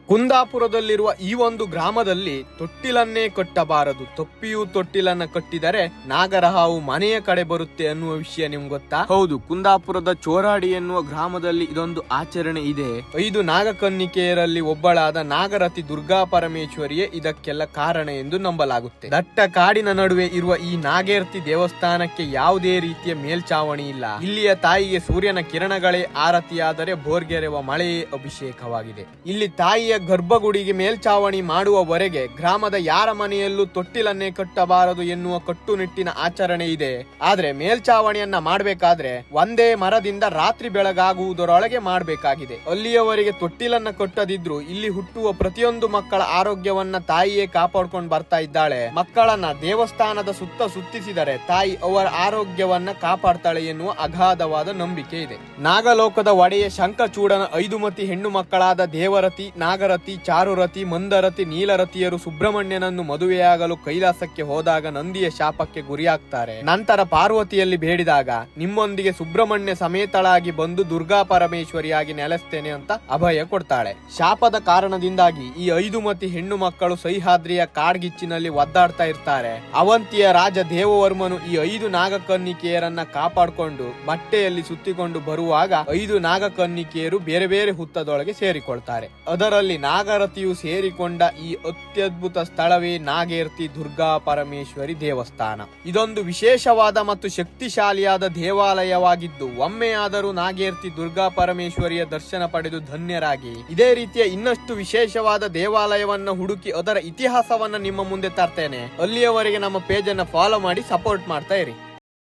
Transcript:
ಕುಂದಾಪುರದಲ್ಲಿರುವ ಈ ಒಂದು ಗ್ರಾಮದಲ್ಲಿ ತೊಟ್ಟಿಲನ್ನೇ ಕಟ್ಟಬಾರದು, ತೊಪ್ಪಿಯೂ ತೊಟ್ಟಿಲನ್ನ ಕಟ್ಟಿದರೆ ನಾಗರಹಾವು ಮನೆಯ ಕಡೆ ಬರುತ್ತೆ ಅನ್ನುವ ವಿಷಯ ನಿಮ್ಗೆ ಗೊತ್ತಾ? ಹೌದು, ಕುಂದಾಪುರದ ಚೋರಾಡಿ ಎನ್ನುವ ಗ್ರಾಮದಲ್ಲಿ ಇದೊಂದು ಆಚರಣೆ ಇದೆ. 5 ನಾಗಕನ್ನಿಕೆಯರಲ್ಲಿ ಒಬ್ಬಳಾದ ನಾಗರತಿ ದುರ್ಗಾ ಪರಮೇಶ್ವರಿಯೇ ಇದಕ್ಕೆಲ್ಲ ಕಾರಣ ಎಂದು ನಂಬಲಾಗುತ್ತೆ. ದಟ್ಟ ಕಾಡಿನ ನಡುವೆ ಇರುವ ಈ ನಾಗೇರ್ತಿ ದೇವಸ್ಥಾನಕ್ಕೆ ಯಾವುದೇ ರೀತಿಯ ಮೇಲ್ಚಾವಣಿ ಇಲ್ಲ. ಇಲ್ಲಿಯ ತಾಯಿಗೆ ಸೂರ್ಯನ ಕಿರಣಗಳೇ ಆರತಿಯಾದರೆ ಬೋರ್ಗೆರೆವ ಮಳೆಯೇ ಅಭಿಷೇಕವಾಗಿದೆ. ಇಲ್ಲಿ ತಾಯಿಯ ಗರ್ಭಗುಡಿಗೆ ಮೇಲ್ಚಾವಣಿ ಮಾಡುವವರೆಗೆ ಗ್ರಾಮದ ಯಾರ ಮನೆಯಲ್ಲೂ ತೊಟ್ಟಿಲನ್ನೇ ಕಟ್ಟಬಾರದು ಎನ್ನುವ ಕಟ್ಟುನಿಟ್ಟಿನ ಆಚರಣೆ ಇದೆ. ಆದ್ರೆ ಮೇಲ್ಚಾವಣಿಯನ್ನ ಮಾಡಬೇಕಾದ್ರೆ ಒಂದೇ ಮರದಿಂದ ರಾತ್ರಿ ಬೆಳಗಾಗುವುದರೊಳಗೆ ಮಾಡಬೇಕಾಗಿದೆ. ಅಲ್ಲಿಯವರೆಗೆ ತೊಟ್ಟಿಲನ್ನ ಕಟ್ಟದಿದ್ರು ಇಲ್ಲಿ ಹುಟ್ಟುವ ಪ್ರತಿಯೊಂದು ಮಕ್ಕಳ ಆರೋಗ್ಯವನ್ನ ತಾಯಿಯೇ ಕಾಪಾಡ್ಕೊಂಡು ಬರ್ತಾ ಇದ್ದಾಳೆ. ಮಕ್ಕಳನ್ನ ದೇವಸ್ಥಾನದ ಸುತ್ತ ಸುತ್ತಿಸಿದರೆ ತಾಯಿ ಅವರ ಆರೋಗ್ಯವನ್ನ ಕಾಪಾಡ್ತಾಳೆ ಎನ್ನುವ ಅಗಾಧವಾದ ನಂಬಿಕೆ ಇದೆ. ನಾಗಲೋಕದ ಒಡೆಯ ಶಂಖಚೂಡನ 5 ಮತಿ ಹೆಣ್ಣು ಮಕ್ಕಳಾದ ದೇವರತಿ, ನಾಗರತಿ, ಚಾರುರತಿ, ಮಂದರತಿ, ನೀಲರತಿಯರು ಸುಬ್ರಹ್ಮಣ್ಯನನ್ನು ಮದುವೆಯಾಗಲು ಕೈಲಾಸಕ್ಕೆ ಹೋದಾಗ ನಂದಿಯ ಶಾಪಕ್ಕೆ ಗುರಿಯಾಗ್ತಾರೆ. ನಂತರ ಪಾರ್ವತಿಯಲ್ಲಿ ಬೇಡಿದಾಗ ನಿಮ್ಮೊಂದಿಗೆ ಸುಬ್ರಹ್ಮಣ್ಯ ಸಮೇತಳಾಗಿ ಬಂದು ದುರ್ಗಾ ಪರಮೇಶ್ವರಿಯಾಗಿ ನೆಲೆಸ್ತೇನೆ ಅಂತ ಅಭಯ ಕೊಡ್ತಾಳೆ. ಶಾಪದ ಕಾರಣದಿಂದಾಗಿ ಈ 5 ಮತಿ ಹೆಣ್ಣು ಮಕ್ಕಳು ಸಹ್ಯಾದ್ರಿಯ ಕಾಡ್ಗಿಚ್ಚಿನಲ್ಲಿ ಒದ್ದಾಡ್ತಾ ಇರ್ತಾರೆ. ಅವಂತಿಯ ರಾಜ ದೇವವರ್ಮನು ಈ 5 ನಾಗಕನ್ನಿಕೆಯರನ್ನ ಕಾಪಾಡಿಕೊಂಡು ಬಟ್ಟೆಯಲ್ಲಿ ಸುತ್ತಿಕೊಂಡು ಬರುವಾಗ 5 ನಾಗಕನ್ನಿಕೆಯರು ಬೇರೆ ಬೇರೆ ಹುತ್ತದೊಳಗೆ ಸೇರಿಕೊಳ್ತಾರೆ. ಅದರಲ್ಲಿ ನಾಗರತಿಯು ಸೇರಿಕೊಂಡ ಈ ಅತ್ಯದ್ಭುತ ಸ್ಥಳವೇ ನಾಗೇರ್ತಿ ದುರ್ಗಾ ಪರಮೇಶ್ವರಿ ದೇವಸ್ಥಾನ. ಇದೊಂದು ವಿಶೇಷವಾದ ಮತ್ತು ಶಕ್ತಿಶಾಲಿಯಾದ ದೇವಾಲಯವಾಗಿದ್ದು ಒಮ್ಮೆಯಾದರೂ ನಾಗೇರ್ತಿ ದುರ್ಗಾ ಪರಮೇಶ್ವರಿಯ ದರ್ಶನ ಪಡೆದು ಧನ್ಯರಾಗಿ. ಇದೇ ರೀತಿಯ ಇನ್ನಷ್ಟು ವಿಶೇಷವಾದ ದೇವಾಲಯವನ್ನ ಹುಡುಕಿ ಅದರ ಇತಿಹಾಸವನ್ನ ನಿಮ್ಮ ಮುಂದೆ ತರ್ತೇನೆ. ಅಲ್ಲಿಯವರೆಗೆ ನಮ್ಮ ಪೇಜ್ ಅನ್ನ ಫಾಲೋ ಮಾಡಿ ಸಪೋರ್ಟ್ ಮಾಡ್ತಾ ಇರಿ.